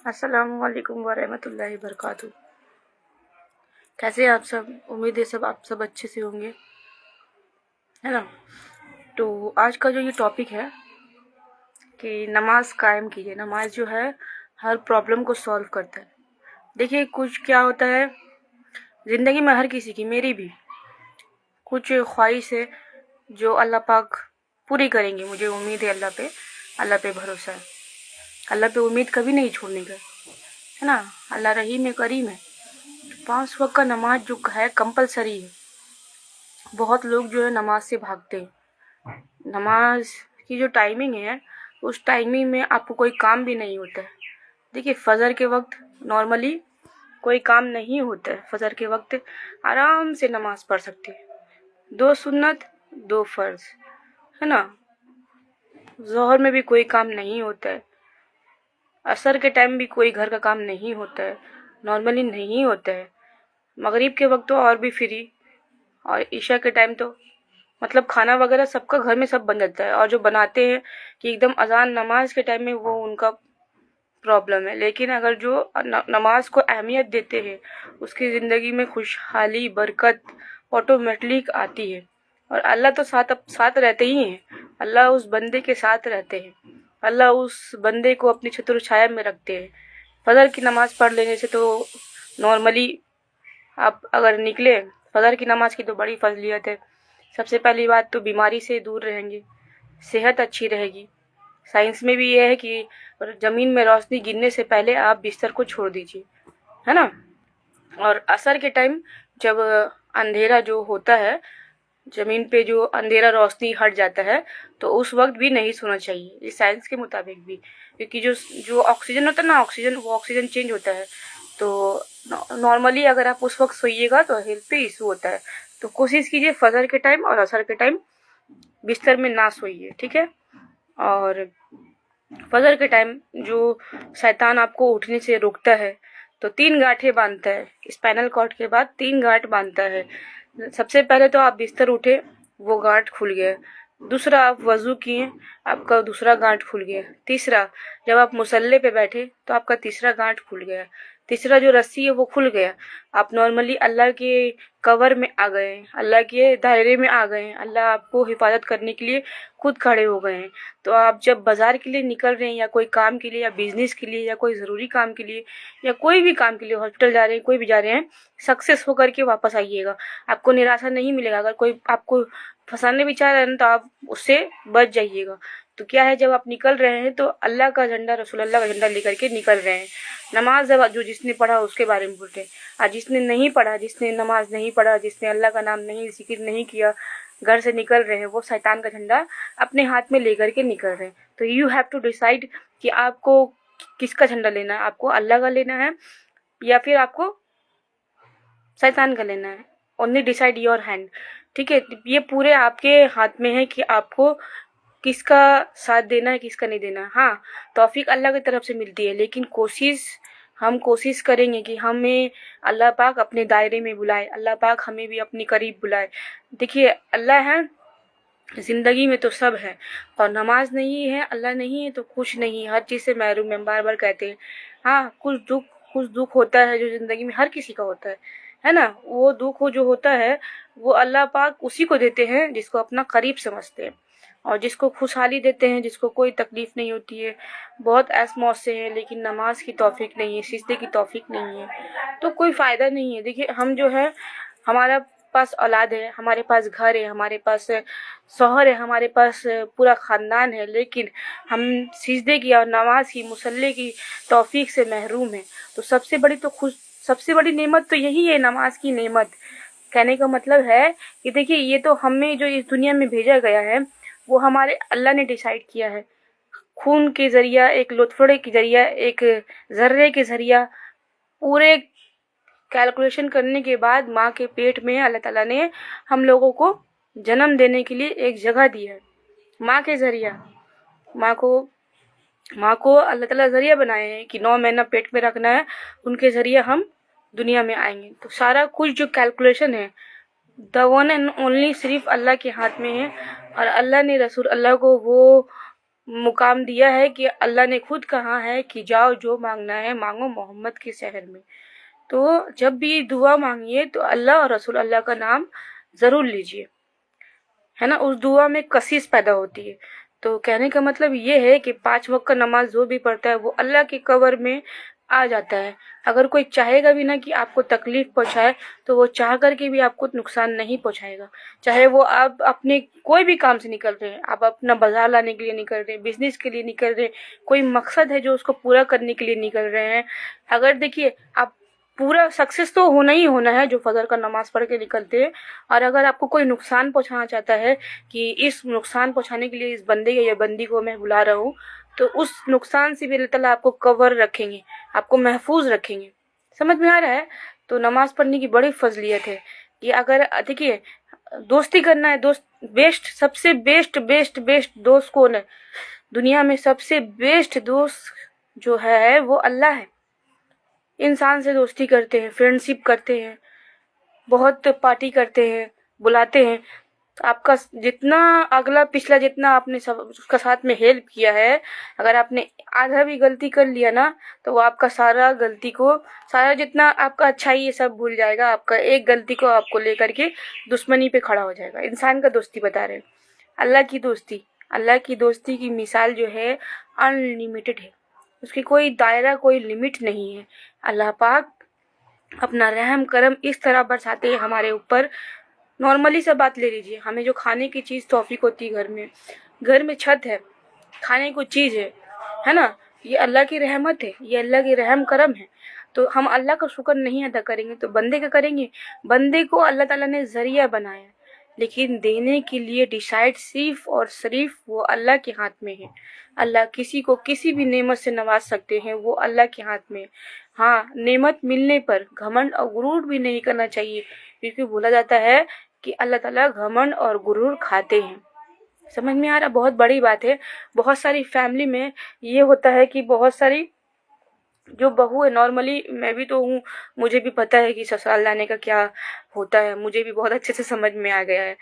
अस्सलाम वालेकुम वरहमतुल्लाहि वबरकातुहू। कैसे हैं आप सब? उम्मीद है सब आप सब अच्छे से होंगे, है ना। तो आज का जो ये टॉपिक है कि नमाज कायम कीजिए। नमाज जो है हर प्रॉब्लम को सॉल्व करता है। देखिए कुछ क्या होता है ज़िंदगी में, हर किसी की, मेरी भी कुछ ख्वाहिश है जो अल्लाह पाक पूरी करेंगे। मुझे उम्मीद है अल्लाह पे भरोसा है। अल्लाह पे उम्मीद कभी नहीं छोड़ने का, है ना। अल्लाह रहीम है, करीम है। 5 वक्त का नमाज जो है कंपलसरी है। बहुत लोग जो है नमाज से भागते हैं। नमाज की जो टाइमिंग है उस टाइमिंग में आपको कोई काम भी नहीं होता है। देखिए फजर के वक्त नॉर्मली कोई काम नहीं होता है। फजर के वक्त आराम से नमाज पढ़ सकते हैं, 2 सुन्नत 2 फर्ज, है ना। जोहर में भी कोई काम नहीं होता है। असर के टाइम भी कोई घर का काम नहीं होता है, नॉर्मली नहीं होता है। मगरिब के वक्त तो और भी फ्री, और ईशा के टाइम तो मतलब खाना वगैरह सबका घर में सब बन जाता है। और जो बनाते हैं कि एकदम अजान नमाज के टाइम में, वो उनका प्रॉब्लम है। लेकिन अगर जो नमाज को अहमियत देते हैं उसकी ज़िंदगी में खुशहाली बरकत ऑटोमेटिक आती है। और अल्लाह तो साथ रहते ही हैं। अल्लाह उस बंदे के साथ रहते हैं। अल्लाह उस बंदे को अपनी छत्र छाया में रखते हैं। फजर की नमाज पढ़ लेने से तो नॉर्मली आप अगर निकले, फजर की नमाज की तो बड़ी फजलियत है। सबसे पहली बात तो बीमारी से दूर रहेंगे, सेहत अच्छी रहेगी। साइंस में भी ये है कि ज़मीन में रोशनी गिरने से पहले आप बिस्तर को छोड़ दीजिए, है ना। और असर के टाइम जब अंधेरा जो होता है, ज़मीन पे जो अंधेरा रोशनी हट जाता है, तो उस वक्त भी नहीं सोना चाहिए, ये साइंस के मुताबिक भी। क्योंकि जो जो ऑक्सीजन होता है ना, वो ऑक्सीजन चेंज होता है। तो नॉर्मली अगर आप उस वक्त सोइएगा तो हेल्थ पे इशू होता है। तो कोशिश कीजिए फजर के टाइम और असर के टाइम बिस्तर में ना सोइए, ठीक है। और फजर के टाइम जो शैतान आपको उठने से रोकता है तो 3 गांठें बांधता है। स्पाइनल कॉर्ड के बाद 3 गांठ बांधता है। सबसे पहले तो आप बिस्तर उठे, वो गांठ खुल गया। दूसरा, आप वजू किए, आपका दूसरा गांठ खुल गया। तीसरा, जब आप मुसल्ले पे बैठे तो आपका तीसरा गांठ खुल गया। तीसरा जो रस्सी है वो खुल गया। आप नॉर्मली अल्लाह के कवर में आ गए, अल्लाह के दायरे में आ गए। अल्लाह आपको हिफाजत करने के लिए खुद खड़े हो गए हैं। तो आप जब बाजार के लिए निकल रहे हैं, या कोई काम के लिए, या बिजनेस के लिए, या कोई ज़रूरी काम के लिए, या कोई भी काम के लिए, हॉस्पिटल जा रहे हैं, कोई भी जा रहे हैं, सक्सेस होकर के वापस आइएगा। आपको निराशा नहीं मिलेगा। अगर कोई आपको फंसाने भी चाह रहे हैं तो आप उससे बच जाइएगा। तो क्या है, जब आप निकल रहे हैं तो अल्लाह का झंडा, रसूल अल्लाह का झंडा लेकर के निकल रहे हैं। नमाज जब जो जिसने पढ़ा उसके बारे में बोलते हैं, और जिसने नहीं पढ़ा, जिसने नमाज नहीं पढ़ा, जिसने अल्लाह का नाम नहीं जिक्र नहीं किया, घर से निकल रहे हैं, वो शैतान का झंडा अपने हाथ में लेकर के निकल रहे हैं। तो यू हैव टू डिसाइड कि आपको किसका झंडा लेना है। आपको अल्लाह का लेना है या फिर आपको शैतान का लेना है। ओनली डिसाइड योर हैंड, ठीक है। ये पूरे आपके हाथ में है कि आपको किसका साथ देना है, किसका नहीं देना है। हाँ, तौफीक अल्लाह की तरफ से मिलती है, लेकिन हम कोशिश करेंगे कि हमें अल्लाह पाक अपने दायरे में बुलाए, अल्लाह पाक हमें भी अपने करीब बुलाए। देखिए अल्लाह है, ज़िंदगी में तो सब है, और नमाज नहीं है, अल्लाह नहीं है तो कुछ नहीं है, हर चीज़ से महरूम है। बार बार कहते हैं। हाँ, कुछ दुख होता है जो ज़िंदगी में हर किसी का होता है ना। वो दुख जो होता है वो अल्लाह पाक उसी को देते हैं जिसको अपना करीब समझते हैं, और जिसको खुशहाली देते हैं, जिसको कोई तकलीफ नहीं होती है। बहुत ऐश मौज से है, लेकिन नमाज की तौफीक नहीं है, सिजदे की तौफीक नहीं है, तो कोई फ़ायदा नहीं है। देखिए हम जो है, हमारा पास औलाद है, हमारे पास घर है, हमारे पास शौहर है, हमारे पास पूरा ख़ानदान है, लेकिन हम सिजदे की और नमाज की, मुसल्ले की तौफीक से महरूम हैं। तो सबसे बड़ी नेमत तो यही है, नमाज की नेमत। कहने का मतलब है कि देखिए ये तो हमें जो इस दुनिया में भेजा गया है वो हमारे अल्लाह ने डिसाइड किया है। खून के ज़रिया, एक लुत्फ़ड़े के ज़रिया, एक ज़र्रे के ज़रिया, पूरे कैलकुलेशन करने के बाद माँ के पेट में अल्लाह ताला ने हम लोगों को जन्म देने के लिए एक जगह दी है। माँ के ज़रिया, माँ को अल्लाह ताला ज़रिया बनाए हैं कि 9 महीना पेट में रखना है, उनके ज़रिए हम दुनिया में आएंगे। तो सारा कुछ जो कैलकुलेशन है, द वन एंड ओनली सिर्फ अल्लाह के हाथ में है। और अल्लाह ने रसूल अल्लाह को वो मुकाम दिया है कि अल्लाह ने खुद कहा है कि जाओ जो मांगना है मांगो मोहम्मद के शहर में। तो जब भी दुआ मांगिए तो अल्लाह और रसूल अल्लाह का नाम ज़रूर लीजिए, है ना। उस दुआ में कशिश पैदा होती है। तो कहने का मतलब ये है कि 5 वक्त का नमाज जो भी पढ़ता है वो अल्लाह के कवर में आ जाता है। अगर कोई चाहेगा भी ना कि आपको तकलीफ पहुंचाए तो वो चाह करके भी आपको नुकसान नहीं पहुंचाएगा। चाहे वो आप अपने कोई भी काम से निकल रहे हैं, आप अपना बाजार लाने के लिए निकल रहे हैं, बिजनेस के लिए निकल रहे हैं, कोई मकसद है जो उसको पूरा करने के लिए निकल रहे हैं। अगर देखिए आप पूरा सक्सेस तो होना ही होना है जो फजर का नमाज पढ़ के निकलते हैं। और अगर आपको कोई नुकसान पहुंचाना चाहता है कि इस नुकसान पहुंचाने के लिए इस बंदे या बंदी को मैं बुला रहा हूँ, तो उस नुकसान से भी अल्लाह ताला आपको कवर रखेंगे, आपको महफूज रखेंगे। समझ में आ रहा है। तो नमाज पढ़ने की बड़ी फजलियत है कि अगर देखिए दोस्ती करना है, दोस्त बेस्ट, सबसे बेस्ट दोस्त कौन है दुनिया में? सबसे बेस्ट दोस्त जो है वो अल्लाह है। इंसान से दोस्ती करते हैं, फ्रेंडशिप करते हैं, बहुत पार्टी करते हैं, बुलाते हैं। आपका जितना अगला पिछला जितना आपने सब उसका साथ में हेल्प किया है, अगर आपने आधा भी गलती कर लिया ना तो वो आपका सारा गलती को, सारा जितना आपका अच्छाई ये सब भूल जाएगा। आपका एक गलती को आपको लेकर के दुश्मनी पे खड़ा हो जाएगा। इंसान का दोस्ती बता रहे हैं। अल्लाह की दोस्ती की मिसाल जो है अनलिमिटेड है, उसकी कोई दायरा कोई लिमिट नहीं है। अल्लाह पाक अपना रहम करम इस तरह बरसाते हैं हमारे ऊपर। नॉर्मली सा बात ले लीजिए, हमें जो खाने की चीज़ तौफीक होती है, घर में छत है, खाने को चीज़ है ना, ये अल्लाह की रहमत है, ये अल्लाह की रहम करम है। तो हम अल्लाह का शुक्र नहीं अदा करेंगे तो बंदे का करेंगे? बंदे को अल्लाह ताला ने ज़रिया बनाया, लेकिन देने के लिए डिसाइड सिर्फ और सिर्फ वो अल्लाह के हाथ में है। अल्लाह किसी को किसी भी नेमत से नवाज सकते हैं, वो अल्लाह के हाथ में। हाँ, नेमत मिलने पर घमंड और गुरूर भी नहीं करना चाहिए, क्योंकि बोला जाता है कि अल्लाह ताला घमंड और गुरूर खाते हैं। समझ में आ रहा? बहुत बड़ी बात है। बहुत सारी फैमिली में ये होता है कि बहुत सारी जो बहू है, नॉर्मली मैं भी तो हूँ, मुझे भी पता है कि ससुराल लाने का क्या होता है, मुझे भी बहुत अच्छे से समझ में आ गया है।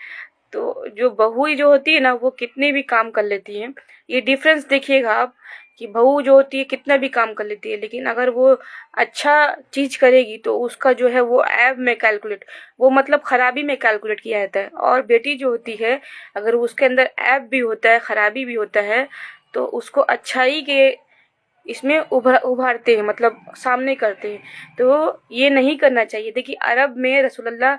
तो जो बहू जो होती है ना वो कितने भी काम कर लेती है। ये डिफरेंस देखिएगा आप कि बहू जो होती है कितना भी काम कर लेती है, लेकिन अगर वो अच्छा चीज करेगी तो उसका जो है वो ऐब में कैलकुलेट, वो मतलब खराबी में कैलकुलेट किया जाता है। और बेटी जो होती है अगर उसके अंदर ऐब भी होता है, खराबी भी होता है, तो उसको अच्छाई के इसमें उभारते हैं, मतलब सामने करते हैं। तो ये नहीं करना चाहिए। देखिए अरब में रसूलुल्लाह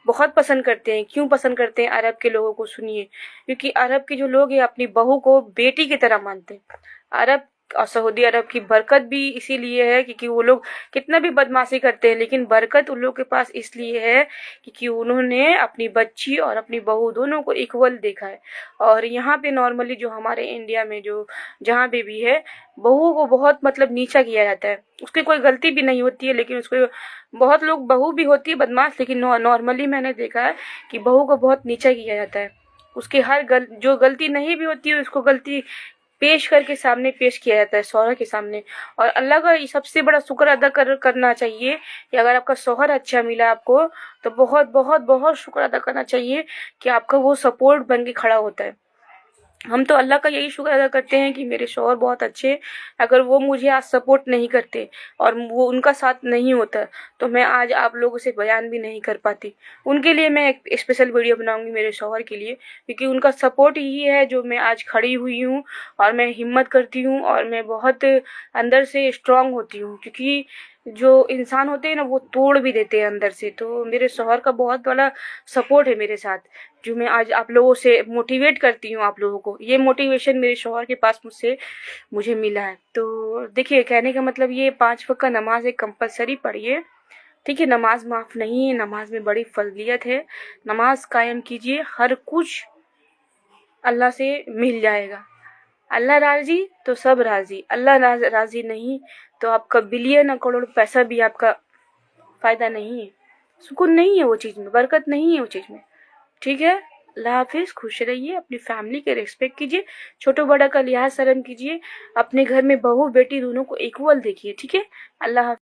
बहुत पसंद करते हैं। क्यों पसंद करते हैं अरब के लोगों को? सुनिए, क्योंकि अरब के जो लोग हैं अपनी बहू को बेटी की तरह मानते हैं। अरब और सऊदी अरब की बरकत भी इसीलिए है क्योंकि वो लोग कितना भी बदमाशी करते हैं, लेकिन बरकत उन लोग के पास इसलिए है क्योंकि उन्होंने अपनी बच्ची और अपनी बहू दोनों को इक्वल देखा है। और यहाँ पे नॉर्मली जो हमारे इंडिया में जो जहाँ पे भी है, बहू को बहुत मतलब नीचा किया जाता है। उसकी कोई गलती भी नहीं होती है, लेकिन उसको बहुत लोग, बहू भी होती है बदमाश, लेकिन नॉर्मली मैंने देखा है कि बहू को बहुत नीचा किया जाता है। उसकी हर जो गलती नहीं भी होती है उसको गलती पेश करके सामने पेश किया जाता है, शौहर के सामने। और अल्लाह का सबसे बड़ा शुक्र अदा करना चाहिए कि अगर आपका शौहर अच्छा मिला आपको तो बहुत बहुत बहुत शुक्र अदा करना चाहिए कि आपका वो सपोर्ट बन के खड़ा होता है। हम तो अल्लाह का यही शुक्र अदा करते हैं कि मेरे शौहर बहुत अच्छे। अगर वो मुझे आज सपोर्ट नहीं करते और वो उनका साथ नहीं होता तो मैं आज आप लोगों से बयान भी नहीं कर पाती। उनके लिए मैं एक स्पेशल वीडियो बनाऊंगी, मेरे शौहर के लिए, क्योंकि उनका सपोर्ट ही है जो मैं आज खड़ी हुई हूँ और मैं हिम्मत करती हूँ और मैं बहुत अंदर से स्ट्रांग होती हूँ। क्योंकि जो इंसान होते हैं ना वो तोड़ भी देते हैं अंदर से। तो मेरे शौहर का बहुत बड़ा सपोर्ट है मेरे साथ, जो मैं आज आप लोगों से मोटिवेट करती हूँ। आप लोगों को ये मोटिवेशन मेरे शौहर के पास मुझे मिला है। तो देखिए कहने का मतलब ये 5 वक्त का नमाज एक कंपलसरी पढ़िए, ठीक है। नमाज माफ नहीं है, नमाज में बड़ी फजीलत है। नमाज कायम कीजिए, हर कुछ अल्लाह से मिल जाएगा। अल्लाह राजी तो सब राजी, अल्लाह राजी नहीं तो आपका बिलियन करोड़ पैसा भी आपका फायदा नहीं है, सुकून नहीं है वो चीज़ में, बरकत नहीं है वो चीज़ में, ठीक है। अल्लाह हाफिज, खुश रहिए, अपनी फैमिली के रिस्पेक्ट कीजिए, छोटो बड़ा का लिहाज शर्म कीजिए, अपने घर में बहू बेटी दोनों को इक्वल देखिए, ठीक है। अल्लाह